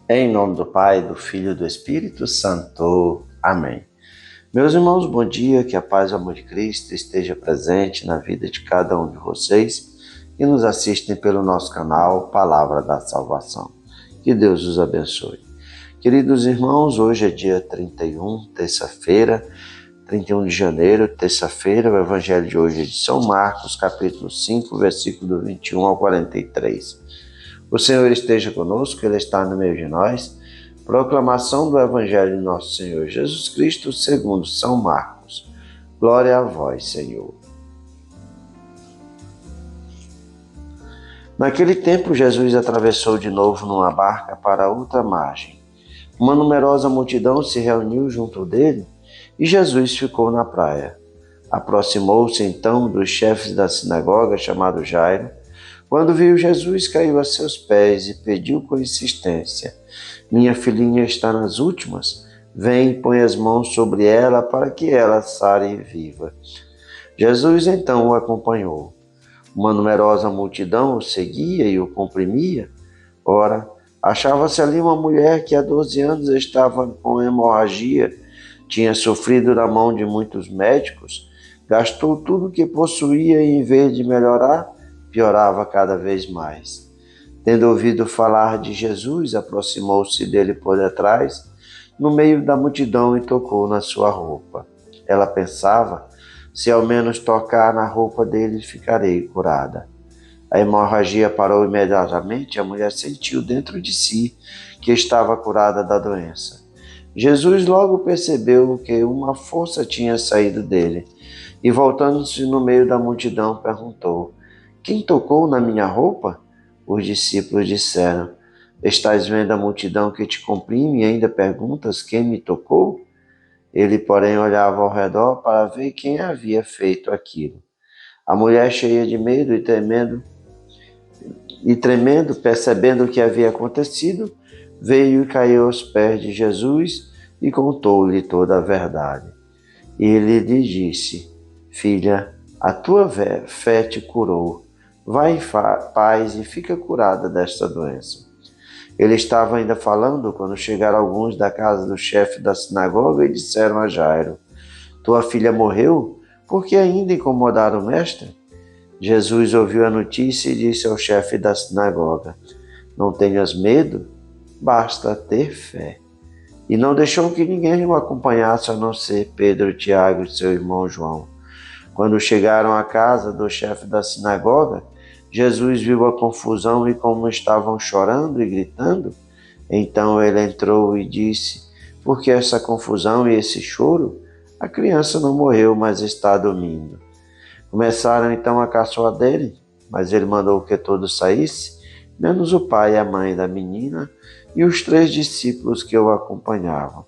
Em nome do Pai, do Filho e do Espírito Santo. Amém. Meus irmãos, bom dia, que a paz e o amor de Cristo esteja presente na vida de cada um de vocês que nos assistem pelo nosso canal Palavra da Salvação. Que Deus os abençoe. Queridos irmãos, hoje é dia 31, terça-feira, 31 de janeiro, terça-feira. O evangelho de hoje é de São Marcos, capítulo 5, versículo 21 ao 43. O Senhor esteja conosco, Ele está no meio de nós. Proclamação do Evangelho de nosso Senhor Jesus Cristo, segundo São Marcos. Glória a vós, Senhor. Naquele tempo, Jesus atravessou de novo numa barca para outra margem. Uma numerosa multidão se reuniu junto dele e Jesus ficou na praia. Aproximou-se então dos chefes da sinagoga, chamado Jairo. Quando viu Jesus, caiu a seus pés e pediu com insistência: Minha filhinha está nas últimas, vem e põe as mãos sobre ela para que ela sare viva. Jesus então o acompanhou. Uma numerosa multidão o seguia e o comprimia. Ora, achava-se ali uma mulher que há 12 anos estava com hemorragia, tinha sofrido da mão de muitos médicos, gastou tudo o que possuía e, em vez de melhorar, piorava cada vez mais. Tendo ouvido falar de Jesus, aproximou-se dele por detrás, no meio da multidão, e tocou na sua roupa. Ela pensava: se ao menos tocar na roupa dele, ficarei curada. A hemorragia parou imediatamente e a mulher sentiu dentro de si que estava curada da doença. Jesus logo percebeu que uma força tinha saído dele e, voltando-se no meio da multidão, perguntou: Quem tocou na minha roupa? Os discípulos disseram: Estás vendo a multidão que te comprime e ainda perguntas quem me tocou? Ele, porém, olhava ao redor para ver quem havia feito aquilo. A mulher, cheia de medo e tremendo, percebendo o que havia acontecido, veio e caiu aos pés de Jesus e contou-lhe toda a verdade. E ele lhe disse: Filha, a tua fé te curou. Vai em paz e fica curada desta doença. Ele estava ainda falando quando chegaram alguns da casa do chefe da sinagoga e disseram a Jairo: Tua filha morreu? Por que ainda incomodaram o mestre? Jesus ouviu a notícia e disse ao chefe da sinagoga: Não tenhas medo, basta ter fé. E não deixou que ninguém o acompanhasse a não ser Pedro, Tiago e seu irmão João. Quando chegaram à casa do chefe da sinagoga, Jesus viu a confusão e como estavam chorando e gritando. Então ele entrou e disse: Por que essa confusão e esse choro? A criança não morreu, mas está dormindo. Começaram então a caçoar dele, mas ele mandou que todos saíssem, menos o pai e a mãe da menina e os 3 discípulos que o acompanhavam.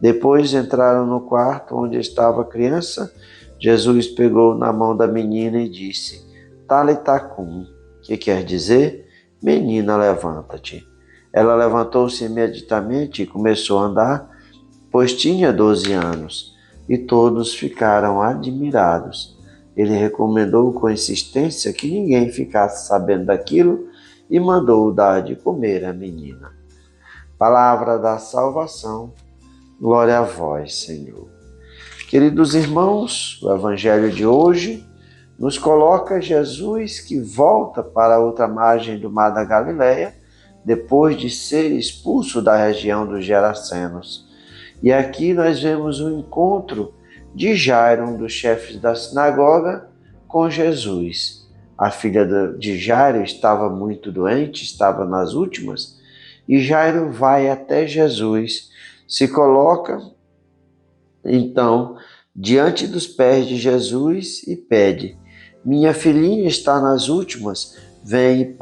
Depois entraram no quarto onde estava a criança. Jesus pegou na mão da menina e disse: Talitá cum, que quer dizer: Menina, levanta-te. Ela levantou-se imediatamente e começou a andar, pois tinha 12 anos, e todos ficaram admirados. Ele recomendou com insistência que ninguém ficasse sabendo daquilo e mandou dar de comer à menina. Palavra da salvação. Glória a vós, Senhor. Queridos irmãos, o evangelho de hoje nos coloca Jesus que volta para a outra margem do mar da Galileia, depois de ser expulso da região dos Gerasenos. E aqui nós vemos o encontro de Jairo, um dos chefes da sinagoga, com Jesus. A filha de Jairo estava muito doente, estava nas últimas, e Jairo vai até Jesus, se coloca então diante dos pés de Jesus e pede: Minha filhinha está nas últimas, vem e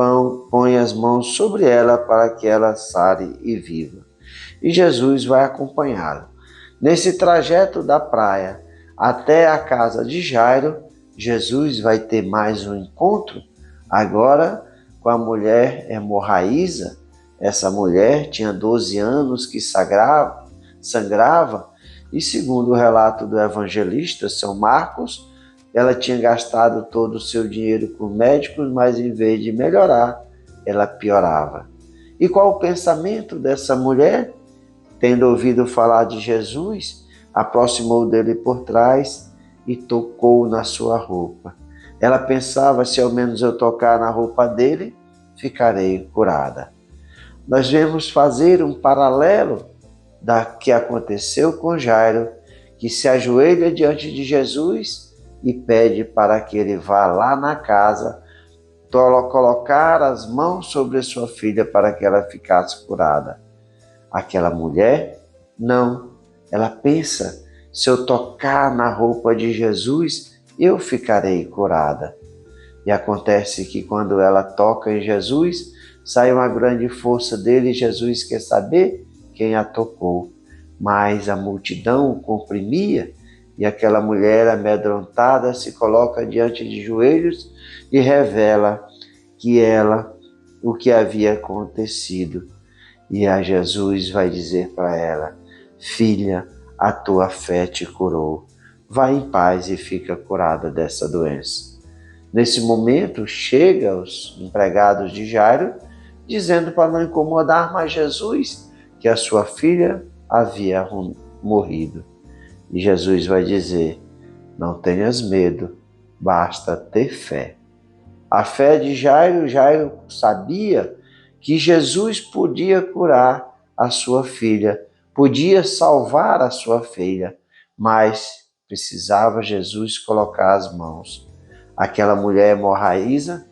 põe as mãos sobre ela para que ela sare e viva. E Jesus vai acompanhá-lo. Nesse trajeto da praia até a casa de Jairo, Jesus vai ter mais um encontro, agora com a mulher hemorraísa. Essa mulher tinha 12 anos que sangrava, e segundo o relato do evangelista São Marcos, ela tinha gastado todo o seu dinheiro com médicos, mas em vez de melhorar, ela piorava. E qual o pensamento dessa mulher? Tendo ouvido falar de Jesus, aproximou dele por trás e tocou na sua roupa. Ela pensava: se ao menos eu tocar na roupa dele, ficarei curada. Nós vamos fazer um paralelo da que aconteceu com Jairo, que se ajoelha diante de Jesus e pede para que ele vá lá na casa colocar as mãos sobre a sua filha para que ela ficasse curada. Aquela mulher, não, ela pensa: se eu tocar na roupa de Jesus, eu ficarei curada. E acontece que quando ela toca em Jesus, sai uma grande força dele e Jesus quer saber quem a tocou. Mas a multidão comprimia e aquela mulher amedrontada se coloca diante de joelhos e revela o que havia acontecido. E a Jesus vai dizer para ela: filha, a tua fé te curou. Vai em paz e fica curada dessa doença. Nesse momento, chega os empregados de Jairo, dizendo para não incomodar mais Jesus, que a sua filha havia morrido. E Jesus vai dizer: não tenhas medo, basta ter fé. A fé de Jairo, Jairo sabia que Jesus podia curar a sua filha, podia salvar a sua filha, mas precisava Jesus colocar as mãos. Aquela mulher hemorraísa,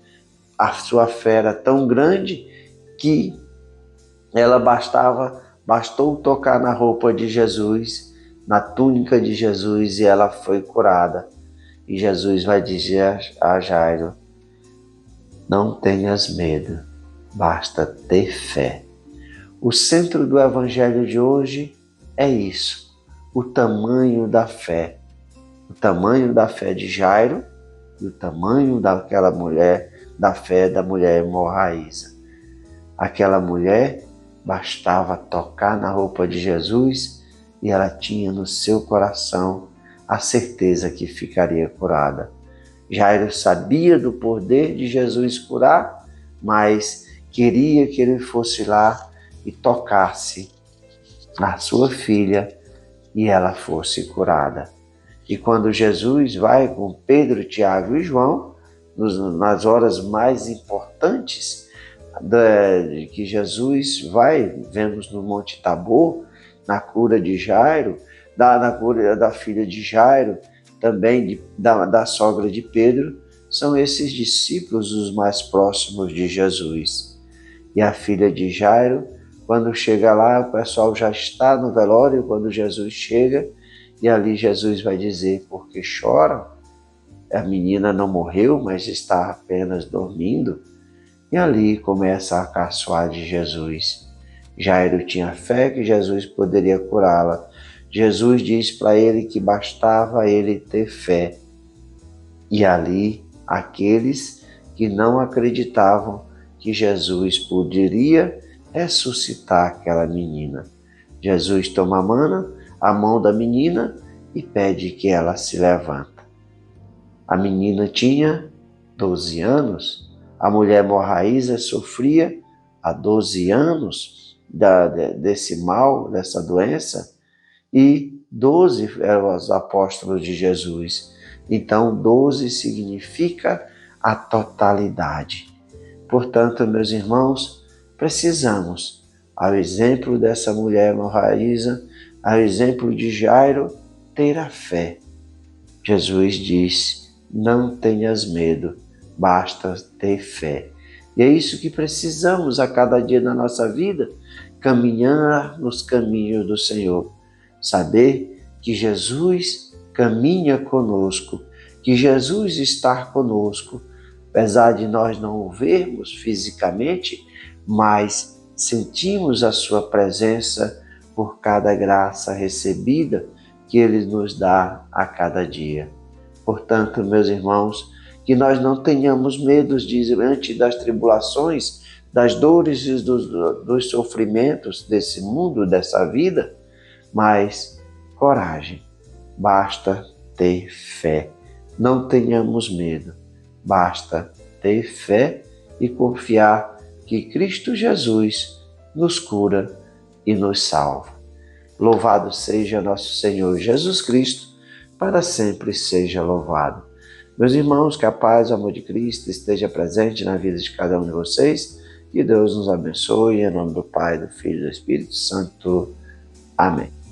a sua fé era tão grande que ela bastou tocar na roupa de Jesus, na túnica de Jesus, e ela foi curada. E Jesus vai dizer a Jairo: não tenhas medo, basta ter fé. O centro do evangelho de hoje é isso, o tamanho da fé. O tamanho da fé de Jairo e o tamanho daquela mulher, da fé da mulher hemorraísa. Aquela mulher bastava tocar na roupa de Jesus e ela tinha no seu coração a certeza que ficaria curada. Jairo sabia do poder de Jesus curar, mas queria que ele fosse lá e tocasse na sua filha e ela fosse curada. E quando Jesus vai com Pedro, Tiago e João, nas horas mais importantes que Jesus vai, vemos no Monte Tabor, na cura de Jairo, na cura da filha de Jairo, também da sogra de Pedro, são esses discípulos os mais próximos de Jesus. E a filha de Jairo, quando chega lá, o pessoal já está no velório quando Jesus chega, e ali Jesus vai dizer: por que choram? A menina não morreu, mas está apenas dormindo. E ali começa a caçoar de Jesus. Jairo tinha fé que Jesus poderia curá-la. Jesus diz para ele que bastava ele ter fé. E ali, aqueles que não acreditavam que Jesus poderia ressuscitar aquela menina. Jesus toma a mão da menina e pede que ela se levanta. A menina tinha 12 anos, a mulher hemorraísa sofria há 12 anos desse mal, dessa doença, e 12 eram os apóstolos de Jesus. Então, 12 significa a totalidade. Portanto, meus irmãos, precisamos, ao exemplo dessa mulher hemorraísa, ao exemplo de Jairo, ter a fé. Jesus disse: não tenhas medo, basta ter fé. E é isso que precisamos a cada dia da nossa vida, caminhar nos caminhos do Senhor. Saber que Jesus caminha conosco, que Jesus está conosco, apesar de nós não o vermos fisicamente, mas sentimos a sua presença por cada graça recebida que Ele nos dá a cada dia. Portanto, meus irmãos, que nós não tenhamos medo diante das tribulações, das dores e dos sofrimentos desse mundo, dessa vida, mas coragem, basta ter fé. Não tenhamos medo, basta ter fé e confiar que Cristo Jesus nos cura e nos salva. Louvado seja nosso Senhor Jesus Cristo, para sempre seja louvado. Meus irmãos, que a paz e o amor de Cristo esteja presente na vida de cada um de vocês. Que Deus nos abençoe, em nome do Pai, do Filho e do Espírito Santo. Amém.